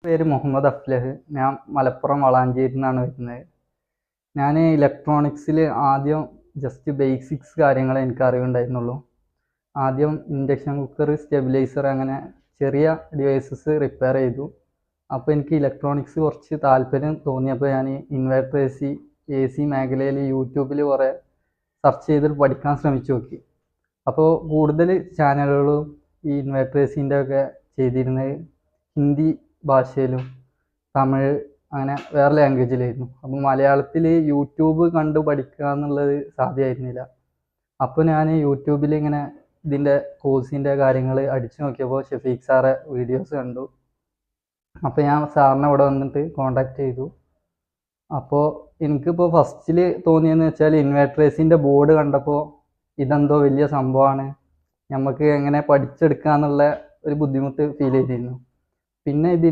പേര് മുഹമ്മദ് അഫ്ലഹ്. ഞാൻ മലപ്പുറം വളാഞ്ചേരിയിൽ നിന്നാണ് വരുന്നത്. ഞാൻ ഇലക്ട്രോണിക്സിൽ ആദ്യം ജസ്റ്റ് ബേസിക്സ് കാര്യങ്ങളെ എനിക്ക് അറിവുണ്ടായിരുന്നുള്ളൂ. ആദ്യം ഇൻഡക്ഷൻ കുക്കർ, സ്റ്റെബിലൈസർ, അങ്ങനെ ചെറിയ ഡിവൈസസ് റിപ്പയർ ചെയ്തു. അപ്പോൾ എനിക്ക് ഇലക്ട്രോണിക്സ് കുറച്ച് താല്പര്യം തോന്നിയപ്പോൾ ഞാൻ ഇൻവെർട്ടർ, എ സി മേഖലയിൽ യൂട്യൂബിൽ കുറേ സെർച്ച് ചെയ്തിട്ട് പഠിക്കാൻ ശ്രമിച്ചു നോക്കി. അപ്പോൾ കൂടുതൽ ചാനലുകളും ഈ ഇൻവെർട്ടർ എ ഒക്കെ ചെയ്തിരുന്നത് ഹിന്ദി ഭാഷയിലും തമിഴ് അങ്ങനെ വേറെ ലാംഗ്വേജിലായിരുന്നു. അപ്പം മലയാളത്തിൽ യൂട്യൂബ് കണ്ടു പഠിക്കുക എന്നുള്ളത് സാധ്യമായിരുന്നില്ല. അപ്പോൾ ഞാൻ യൂട്യൂബിൽ ഇങ്ങനെ ഇതിൻ്റെ കോഴ്സിൻ്റെ കാര്യങ്ങൾ അടിച്ചു നോക്കിയപ്പോൾ ഷഫീഖ് സാറെ വീഡിയോസ് കണ്ടു. അപ്പോൾ ഞാൻ സാറിനെ ഇവിടെ വന്നിട്ട് കോണ്ടാക്ട് ചെയ്തു. അപ്പോൾ എനിക്കിപ്പോൾ ഫസ്റ്റിൽ തോന്നിയെന്ന് വെച്ചാൽ ഇൻവെർട്ടർ എ ബോർഡ് കണ്ടപ്പോൾ ഇതെന്തോ വലിയ സംഭവമാണ്, നമുക്ക് എങ്ങനെ പഠിച്ചെടുക്കുക എന്നുള്ള ഒരു ബുദ്ധിമുട്ട് ഫീൽ ചെയ്തിരുന്നു. പിന്നെ ഇതിൻ്റെ